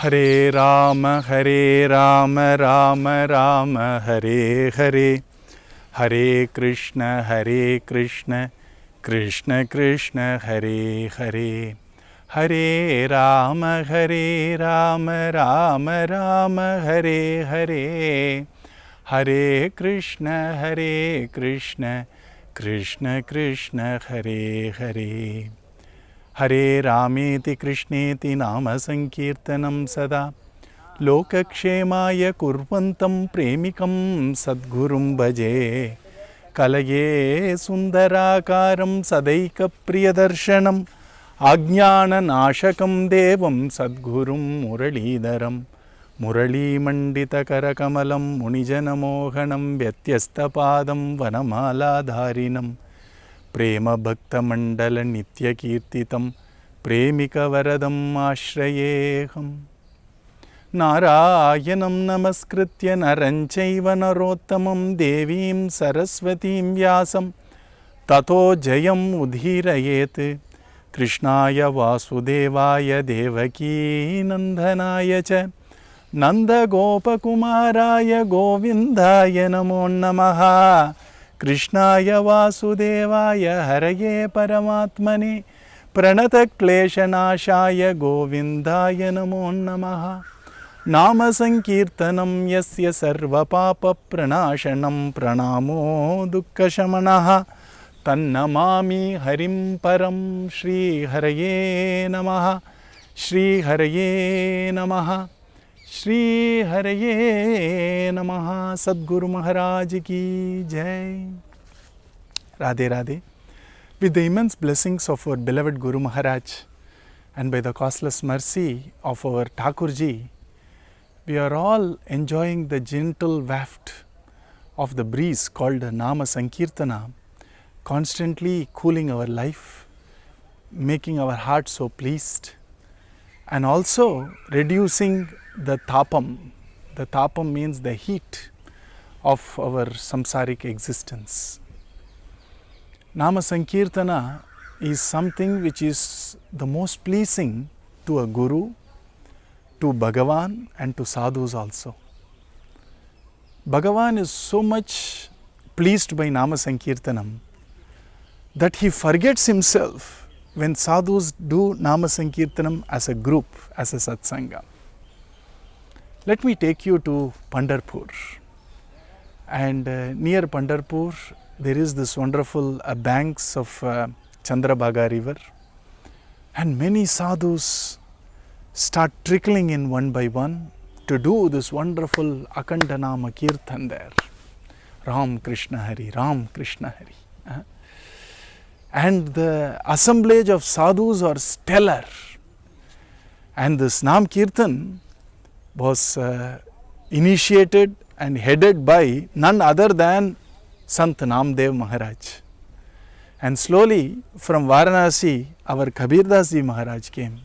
Hare Rama, Rama Rama, Hare Hare. Hare Krishna, Krishna Krishna, Hare Hare. Hare Rama, Rama Rama, Hare Hare. Hare Krishna, Krishna Krishna, Hare Hare. Hare Rameti Krishneti Nama Sankirtanam Sada Lokakshemaya Kurvantam Premikam Sadgurum Bhaje Kalaye Sundarakaram Sadaika Priyadarshanam Ajnana Nashakam Devam Sadgurum Muralidaram Murali Mandita Karakamalam Munijana Mohanam Vyatyastapadam Vanamala Dharinam Prema Bhakta Mandala Nitya Kirtitam Premika Varadam Ashrayeham Narayanam Namaskritya Naranchaiva Narottamam Devim Saraswatim Vyasam Tato Jayam Udhirayet Krishnaya Vasudevaya Devaki Nandanaya Cha Nanda Gopakumaraya Govindaya Namo Namaha Krishnaya Vasudevaya Haraye Paramatmane Pranata Kleshanashaya Govindaya Namo Namaha Nama Sankirtanam Yasya Sarva Papa Pranashanam Pranamo Dukkashamanaha Tannamami Harim Param Shri Haraye Namaha Shri Haraye Namaha Shri Haraye Namaha. Sadguru Maharaj ki Jai. Radhe Radhe. With the immense blessings of our beloved Guru Maharaj and by the causeless mercy of our Thakurji, we are all enjoying the gentle waft of the breeze called Nama Sankirtana, constantly cooling our life, making our heart so pleased, and also reducing the tapam. The tapam means the heat of our samsaric existence. Nama Sankirtana is something which is the most pleasing to a guru, to Bhagavan and to sadhus also. Bhagavan is so much pleased by Nama Sankirtanam that he forgets himself when sadhus do Nama Sankirtanam as a group, as a satsanga. Let me take you to Pandharpur. And near Pandharpur, there is this wonderful banks of Chandrabhaga river. And many sadhus start trickling in one by one to do this wonderful Akhandanama Kirtan there. Ram Krishna Hari, Ram Krishna Hari. And the assemblage of sadhus are stellar. And this Nam Kirtan was initiated and headed by none other than Sant Namdev Maharaj. And slowly from Varanasi, our Kabirdas Ji Maharaj came.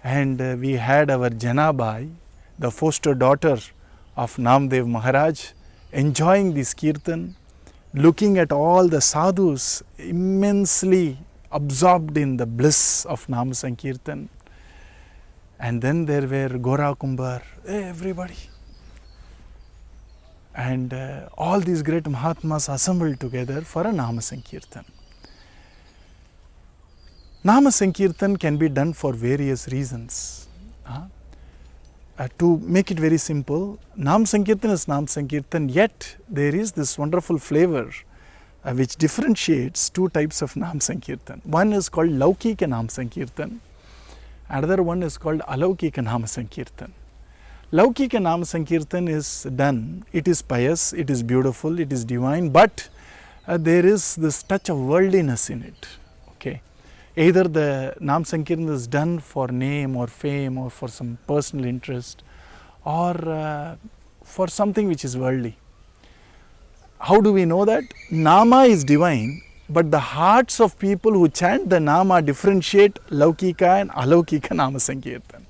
And we had our Janabai, the foster daughter of Namdev Maharaj, enjoying this Kirtan, looking at all the sadhus immensely absorbed in the bliss of Nam Sankirtan. And then there were Gora Kumbhar, everybody. And all these great Mahatmas assembled together for a Nama Sankirtan. Nama Sankirtan can be done for various reasons. To make it very simple, Nam Sankirtan is Nam Sankirtan, yet there is this wonderful flavor which differentiates two types of Nam Sankirtan. One is called Laukika Nam Sankirtan. Another one is called Alaukika Nama Sankirtan. Laukika Nama Sankirtan is done, it is pious, it is beautiful, it is divine, but there is this touch of worldliness in it. Okay. Either the Nam Sankirtan is done for name or fame or for some personal interest or for something which is worldly. How do we know that? Nama is divine, but the hearts of people who chant the Nama differentiate Laukika and Alaukika Nama Sankirtan.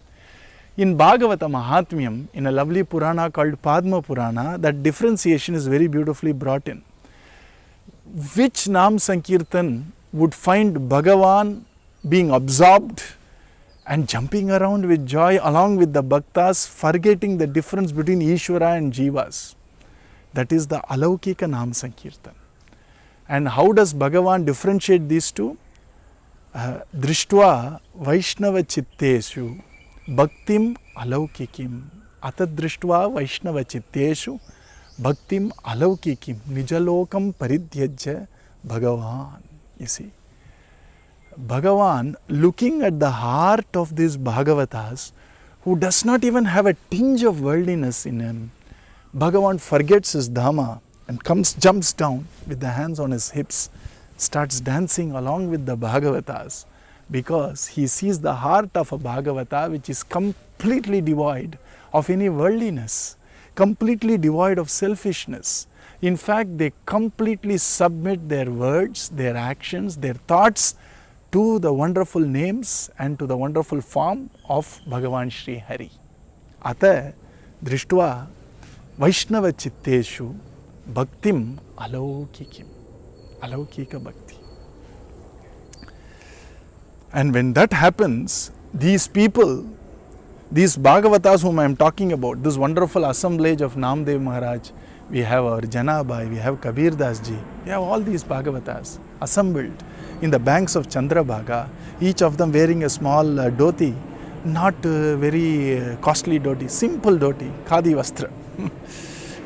In Bhagavata Mahatmyam, in a lovely Purana called Padma Purana, that differentiation is very beautifully brought in. Which Nam Sankirtan would find Bhagavan being absorbed and jumping around with joy along with the bhaktas, forgetting the difference between Ishvara and Jivas. That is the Alaukika Nam Sankirtan. And how does Bhagavan differentiate these two? Drishtva Vaishnava Chitteshu Bhaktim Alaukikim. Atadrishtva Vaishnava Chitteshu Bhaktim Alaukikim. Nijalokam Paridhyajya Bhagavan. You see, Bhagavan, looking at the heart of these Bhagavatas, who does not even have a tinge of worldliness in him, Bhagavan forgets his dhamma and jumps down with the hands on his hips, starts dancing along with the Bhagavatas, because he sees the heart of a Bhagavata which is completely devoid of any worldliness, completely devoid of selfishness. In fact, they completely submit their words, their actions, their thoughts to the wonderful names and to the wonderful form of Bhagavan Shri Hari. Ata Drishtva Vaishnava Chitteshu Bhaktim Alaukikim. Alaukika Bhakti. And when that happens, these people, these Bhagavatas whom I am talking about, this wonderful assemblage of Namdev Maharaj, we have our Janabai, we have Kabir Das Ji, we have all these Bhagavatas assembled in the banks of Chandrabhaga, each of them wearing a small dhoti, not very costly dhoti, simple dhoti, khadi vastra,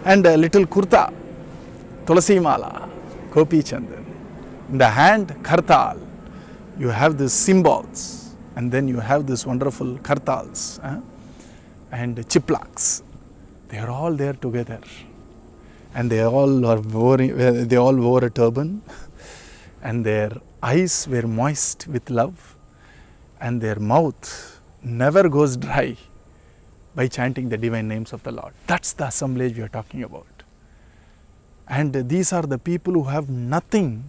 and a little kurta, tulasi mala, Gopi Chandan. In the hand, kartal. You have these symbols, and then you have this wonderful kartals and chiplaks. They are all there together, and they all wore a turban, and their eyes were moist with love, and their mouth never goes dry by chanting the divine names of the Lord. That's the assemblage we are talking about. And these are the people who have nothing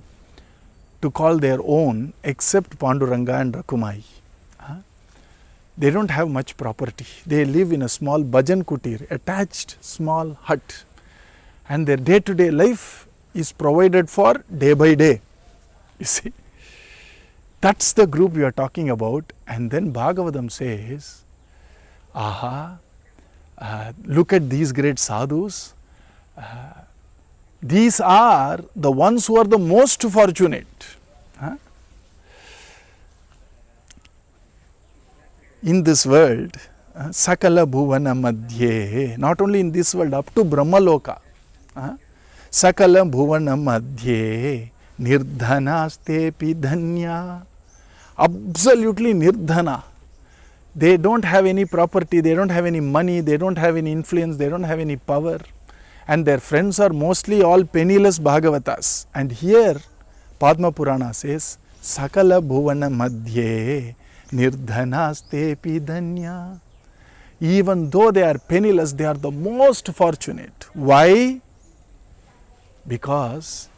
to call their own except Panduranga and Rakumai. They don't have much property. They live in a small bhajan kutir, attached small hut. And their day-to-day life is provided for day by day. You see, that's the group we are talking about. And then Bhagavatam says, look at these great sadhus. These are the ones who are the most fortunate. In this world, Sakala Bhuvana Madhye, not only in this world, up to Brahmaloka. Sakala Bhuvana Madhye, Nirdhanaste Pidhanya. Absolutely Nirdhana. They don't have any property, they don't have any money, they don't have any influence, they don't have any power. And their friends are mostly all penniless Bhagavatas. And here Padma Purana says, Sakala Bhuvana Madhye Nirdhanaste Pidhanya. Even though they are penniless, they are the most fortunate. Why? Because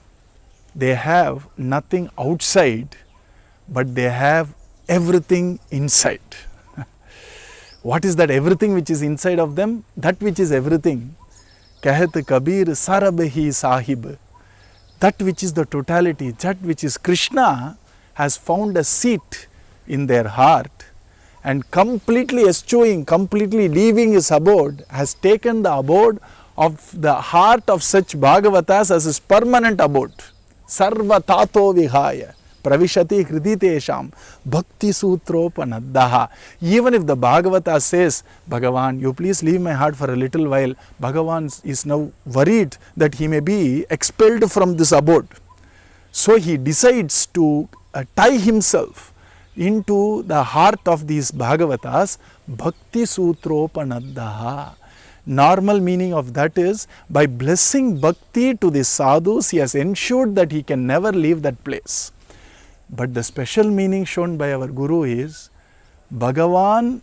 they have nothing outside, but they have everything inside. What is that everything which is inside of them? That which is everything. Kahat Kabir Sarab hi Sahib. That which is the totality, that which is Krishna, has found a seat in their heart, and completely eschewing, completely leaving his abode, has taken the abode of the heart of such Bhagavatas as his permanent abode. Sarva Tato Vihaya Pravishati Hriditesham Bhakti Sutropanaddaha. Even if the Bhagavata says, Bhagavan, you please leave my heart for a little while, Bhagavan is now worried that he may be expelled from this abode. So he decides to tie himself into the heart of these Bhagavatas, Bhakti Sutropanaddaha. Normal meaning of that is, by blessing bhakti to the sadhus, he has ensured that he can never leave that place. But the special meaning shown by our Guru is, Bhagavan,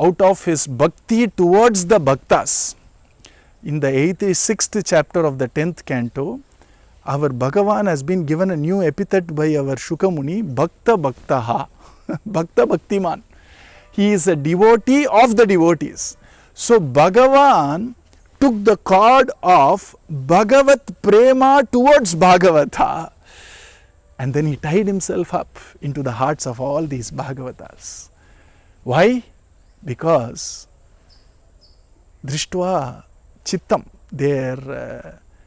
out of his bhakti towards the bhaktas, in the 86th chapter of the 10th canto, our Bhagavan has been given a new epithet by our Shukamuni, Bhakta Bhaktaha, Bhakta Bhaktiman. He is a devotee of the devotees. So Bhagavan took the chord of Bhagavat Prema towards Bhagavata, and then he tied himself up into the hearts of all these Bhagavatas. Why? Because Drishtva Chittam, their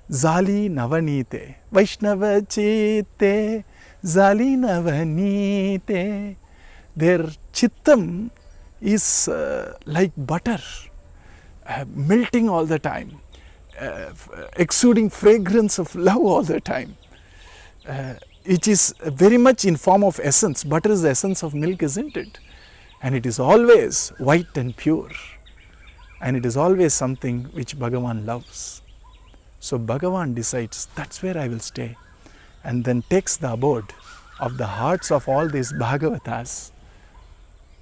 Zali Navanite, Vaishnava Chitte, Zali Navanite, their Chittam is like butter, melting all the time, exuding fragrance of love all the time. It is very much in form of essence. Butter is the essence of milk, isn't it? And it is always white and pure. And it is always something which Bhagavan loves. So Bhagavan decides, that's where I will stay. And then takes the abode of the hearts of all these Bhagavatas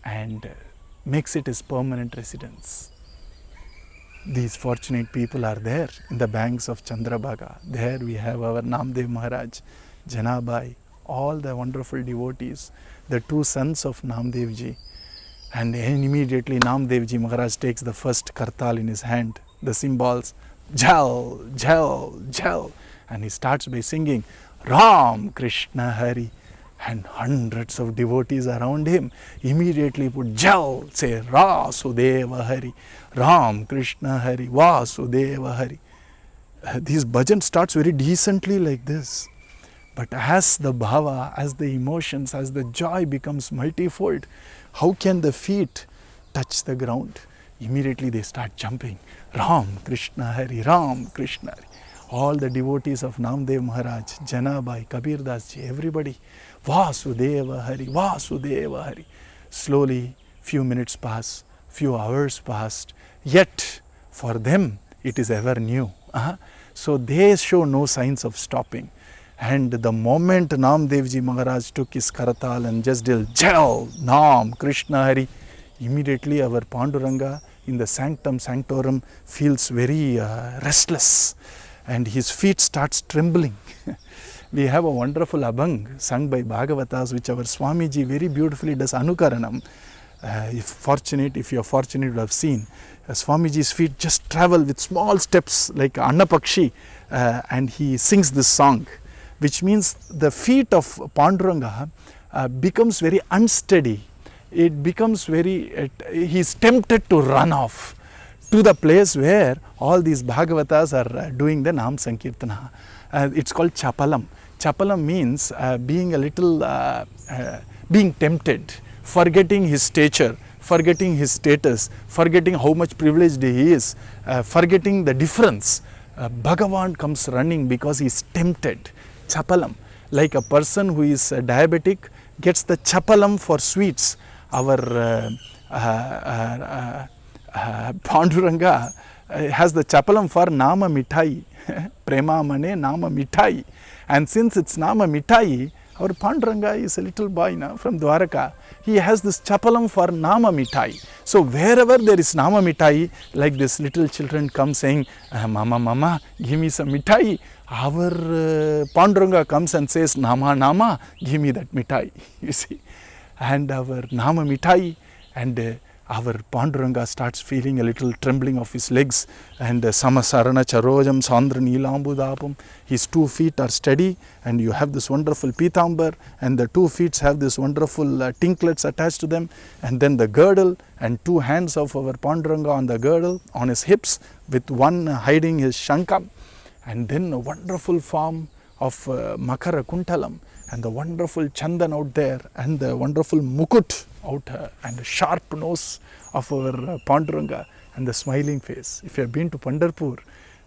and makes it his permanent residence. These fortunate people are there in the banks of Chandrabhaga. There we have our Namdev Maharaj, Janabai, all the wonderful devotees, the two sons of Namdev ji. And immediately Namdev ji Maharaj takes the first kartal in his hand, the cymbals, jal, jal, jal. And he starts by singing, Ram Krishna Hari. And hundreds of devotees around him immediately put jal, say Rasudeva Hari, Ram Krishna Hari, Vasudeva Hari. These bhajan starts very decently like this. But as the bhava, as the emotions, as the joy becomes multifold, how can the feet touch the ground? Immediately they start jumping. Ram Krishna Hari, Ram Krishna Hari. All the devotees of Namdev Maharaj, Janabai, Kabir Das ji, everybody, Vasudeva Hari, Vasudeva Hari. Slowly, few minutes pass, few hours passed, yet for them it is ever new. So they show no signs of stopping. And the moment Namdev ji Maharaj took his karatal and just did Jal, Nam, Krishna Hari, immediately our Panduranga in the sanctum sanctorum feels very restless and his feet starts trembling. We have a wonderful abhang sung by Bhagavatas which our Swamiji very beautifully does Anukaranam. If you are fortunate to have seen, Swamiji's feet just travel with small steps like Annapakshi and he sings this song, which means the feet of Panduranga becomes very unsteady. It becomes very, he is tempted to run off to the place where all these Bhagavatas are doing the Nam Sankirtana. It's called Chapalam. Chapalam means being a little, being tempted, forgetting his stature, forgetting his status, forgetting how much privileged he is, forgetting the difference. Bhagavan comes running because he is tempted. Chapalam, like a person who is diabetic gets the chapalam for sweets. Our Panduranga has the chapalam for Nama Mithai, Prema Mane Nama Mithai. And since it's Nama Mithai, our Panduranga is a little boy now from Dwaraka. He has this chapalam for Nama Mithai. So wherever there is Nama Mithai, like this little children come saying, Mama, Mama, give me some Mithai. Our Panduranga comes and says, Nama, Nama, give me that Mithai. You see. And our Nama Mithai and our Panduranga starts feeling a little trembling of his legs and Samasarana Charojam Sandra Nilambudapam. His 2 feet are steady and you have this wonderful Pitambar and the 2 feet have this wonderful tinklets attached to them and then the girdle and 2 hands of our Panduranga on the girdle on his hips with one hiding his shankam and then a wonderful form of Makara Kuntalam and the wonderful Chandan out there and the wonderful Mukut out and the sharp nose of our Panduranga and the smiling face. If you have been to Pandharpur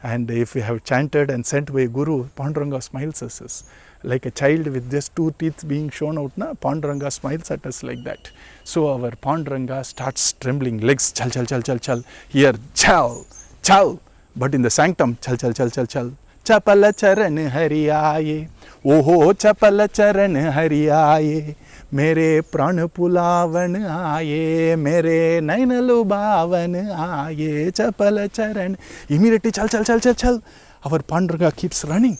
and if you have chanted and sent by Guru, Panduranga smiles at us. Like a child with just 2 teeth being shown out, Panduranga smiles at us like that. So our Panduranga starts trembling, legs chal chal chal chal chal, here chal chal, but in the sanctum chal chal chal chal chal. Chapala charan hari aaye, oho chapala charan hari aaye, mere pran pulavan aaye, mere nainalu bhavan aaye, chapala charan. Immediately chal chal chal chal chal, our Panduranga keeps running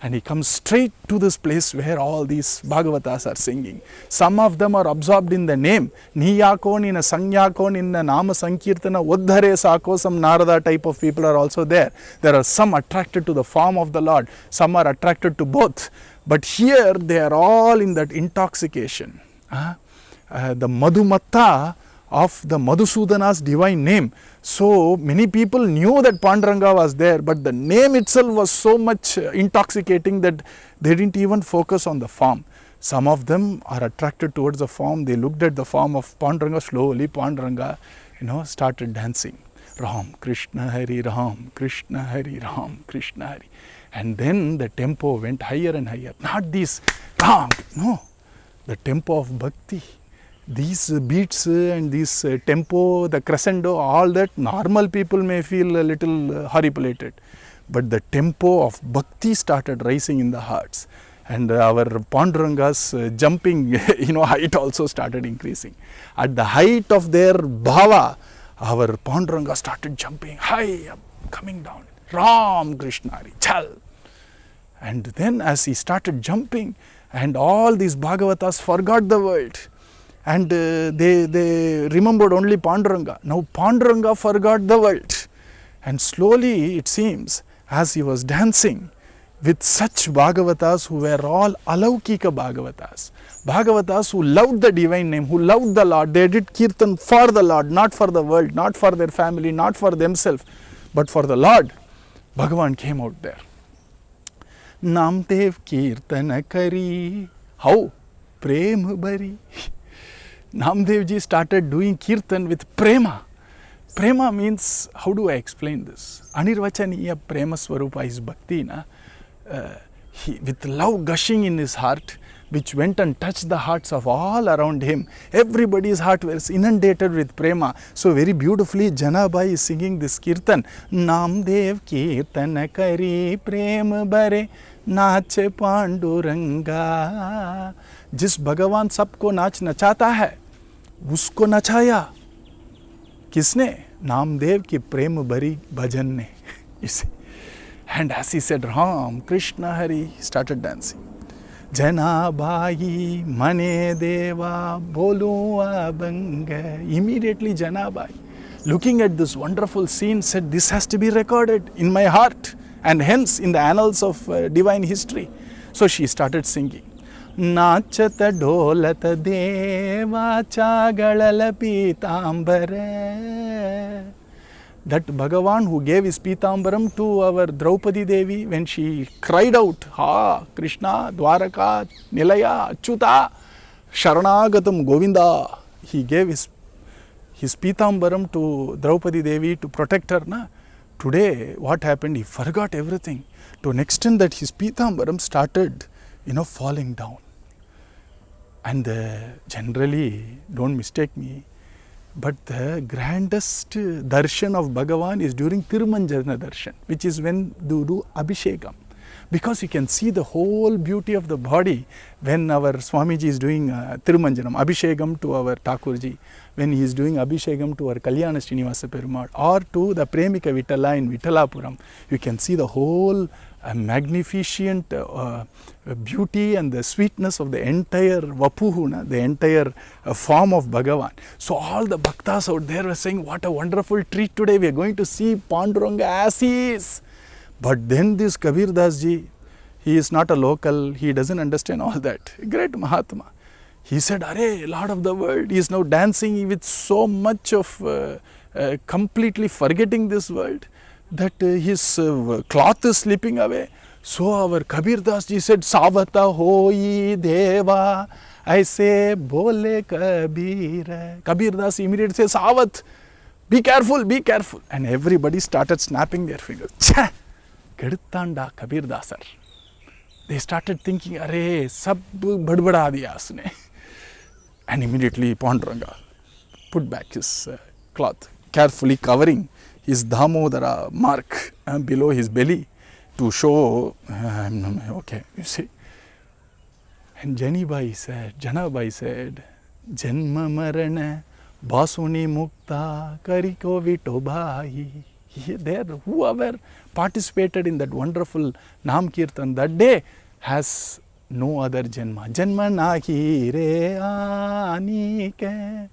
and he comes straight to this place where all these Bhagavatas are singing. Some of them are absorbed in the name. Niyakon in a Sangyakon in a Nama Sankirtana, Uddhare Sako, some Narada type of people are also there. There are some attracted to the form of the Lord, some are attracted to both. But here they are all in that intoxication. The Madhumatta of the Madhusudana's divine name. So many people knew that Panduranga was there, but the name itself was so much intoxicating that they didn't even focus on the form. Some of them are attracted towards the form. They looked at the form of Panduranga. Slowly Panduranga, started dancing. Ram, Krishna Hari, Ram, Krishna Hari, Ram, Krishna Hari. And then the tempo went higher and higher. Not this Ram, no. The tempo of bhakti. These beats and this tempo, the crescendo, all that normal people may feel a little horripilated. But the tempo of bhakti started rising in the hearts. And our Panduranga's jumping, height also started increasing. At the height of their bhava, our Panduranga started jumping high up, coming down. Ram Krishna Hari, Chal. And then as he started jumping, and all these Bhagavatas forgot the world. And they remembered only Panduranga. Now Panduranga forgot the world. And slowly it seems, as he was dancing with such Bhagavatas who were all Alaukika Bhagavatas, Bhagavatas who loved the divine name, who loved the Lord, they did Kirtan for the Lord, not for the world, not for their family, not for themselves, but for the Lord. Bhagavan came out there. Namdev Kirtana Kari. How? Prem Bari. Namdev ji started doing Kirtan with Prema. Prema means, how do I explain this? Anirvachaniya Prema Swarupa is Bhakti. With love gushing in his heart, which went and touched the hearts of all around him. Everybody's heart was inundated with prema. So very beautifully Janabai is singing this Kirtan. Namdev Kirtan Kari Prem Bare Nache Panduranga. जिस भगवान सबको नाच नचाता है, उसको नचाया किसने? नामदेव की प्रेम भरी भजन ने. इसे. And as he said Ram Krishna Hari, he started dancing. Janabai Mane Deva Bolu Abanga. Immediately Janabai, looking at this wonderful scene, said, this has to be recorded in my heart and hence in the annals of divine history. So she started singing. Nachata dolata deva chagalala pitambara. That Bhagavan who gave his Pitambaram to our Draupadi Devi when she cried out, Ha, Krishna, Dwaraka, Nilaya, Achyuta, Sharanagatam Govinda. He gave his Pitambaram to Draupadi Devi to protect her. Na? Today, what happened? He forgot everything to an extent that his Pitambaram started, falling down. And generally, don't mistake me, but the grandest darshan of Bhagavan is during Tirumanjana darshan, which is when you do Abhishekam. Because you can see the whole beauty of the body when our Swamiji is doing Tirumanjanam, Abhishekam to our Thakurji, when he is doing Abhishekam to our Kalyana Srinivasa Perumal, or to the Premika Vitala in Vittalapuram. You can see the whole magnificent beauty and the sweetness of the entire Vapuhuna, the entire form of Bhagavan. So all the bhaktas out there were saying, what a wonderful treat today, we are going to see Panduranga as he is. But then this Kabir Das ji, he is not a local, he doesn't understand all that. Great Mahatma. He said, Arey, Lord of the world, he is now dancing with so much of completely forgetting this world that his cloth is slipping away. So our Kabir Das ji said, Savata hoi deva, aise bole Kabir. Kabir Das immediately says, Savat, be careful, be careful. And everybody started snapping their fingers. Chha! Kedutanda Kabir Das sir. They started thinking, Arey, sab badbada diya usne. And immediately Panduranga put back his cloth, carefully covering his Damodara mark below his belly to show, okay, you see. And Janabai said, Janma Marana Basuni Mukta Kariko Vitobai. There, whoever participated in that wonderful Nam Kirtan that day has no other Janma. Janma nahi re anike.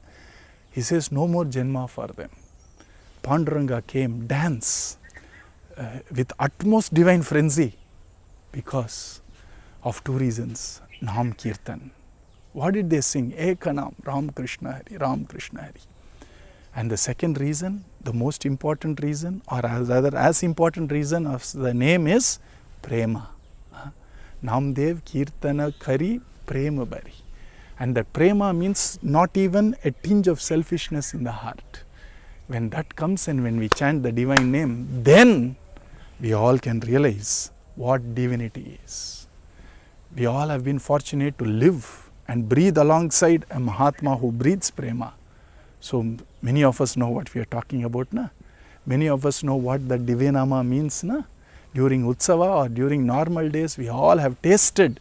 He says, no more Janma for them. Panduranga came, dance with utmost divine frenzy because of two reasons. Nam Kirtan. What did they sing? Ekanam, Ram Krishna Hari, Ram Krishna Hari. And the second reason, the most important reason, or rather as important reason of the name is Prema. Namdev Kirtana Kari Prema Bari. And that Prema means not even a tinge of selfishness in the heart. When that comes and when we chant the divine name, then we all can realize what divinity is. We all have been fortunate to live and breathe alongside a Mahatma who breathes Prema. So many of us know what we are talking about, na? Many of us know what the Divyanama means, na? During Utsava or during normal days, we all have tasted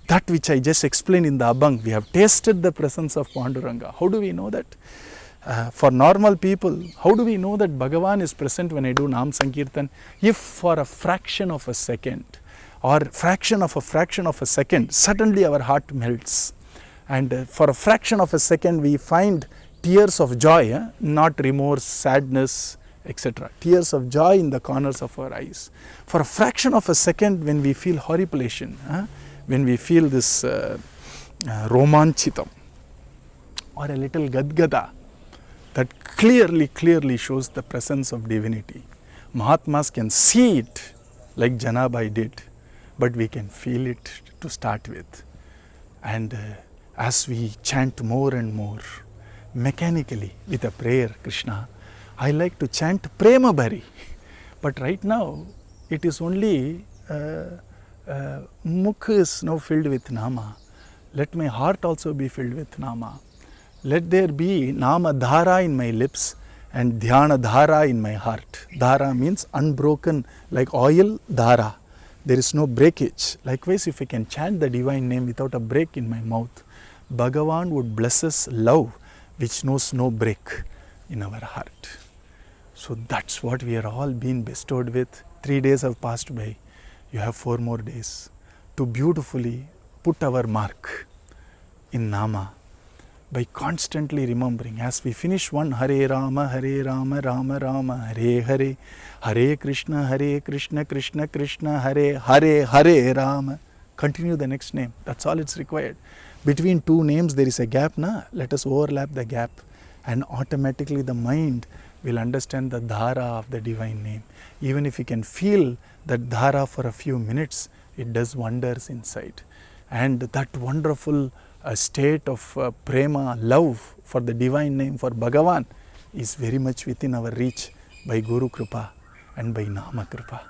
that which I just explained in the Abhang. We have tasted the presence of Panduranga. How do we know that? For normal people, how do we know that Bhagavan is present when I do Nam Sankirtan? If for a fraction of a second or fraction of a second, suddenly our heart melts. And for a fraction of a second, we find tears of joy, not remorse, sadness, etc. Tears of joy in the corners of our eyes. For a fraction of a second, when we feel horripilation, when we feel this romanchitam or a little gadgada, that clearly shows the presence of divinity. Mahatmas can see it like Janabai did, but we can feel it to start with. And as we chant more and more, mechanically with a prayer, Krishna, I like to chant Prema Bari. But right now, it is only, Mukh is now filled with Nama. Let my heart also be filled with Nama. Let there be Nama Dhara in my lips and Dhyana Dhara in my heart. Dhara means unbroken, like oil Dhara. There is no breakage. Likewise, if I can chant the divine name without a break in my mouth, Bhagavan would bless us love which knows no break in our heart. So that's what we are all being bestowed with. 3 days have passed by. You have 4 more days to beautifully put our mark in Nama by constantly remembering. As we finish one, Hare Rama, Rama Rama, Hare Hare, Hare Krishna, Krishna Krishna, Hare Hare, Hare Rama. Continue the next name. That's all it's required. Between 2 names there is a gap, na? Let us overlap the gap, and automatically the mind will understand the dhara of the divine name. Even if you can feel that dhara for a few minutes, it does wonders inside. And that wonderful state of prema, love for the divine name, for Bhagavan, is very much within our reach by Guru Kripa and by Nama Kripa.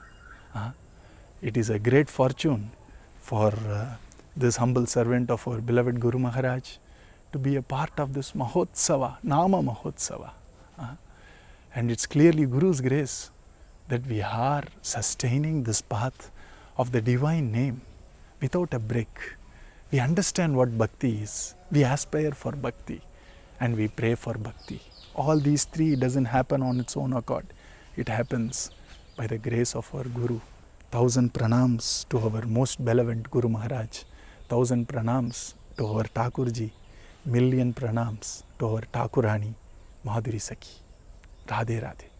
It is a great fortune for this humble servant of our beloved Guru Maharaj to be a part of this Mahotsava, Nama Mahotsava. And it's clearly Guru's grace that we are sustaining this path of the divine name without a break. We understand what bhakti is. We aspire for bhakti and we pray for bhakti. All these 3 doesn't happen on its own accord. It happens by the grace of our Guru. 1000 pranams to our most beloved Guru Maharaj. 1000 pranams to our Thakurji. Million pranams to our Thakurani, Madhuri Sakhi. Radhe Radhe.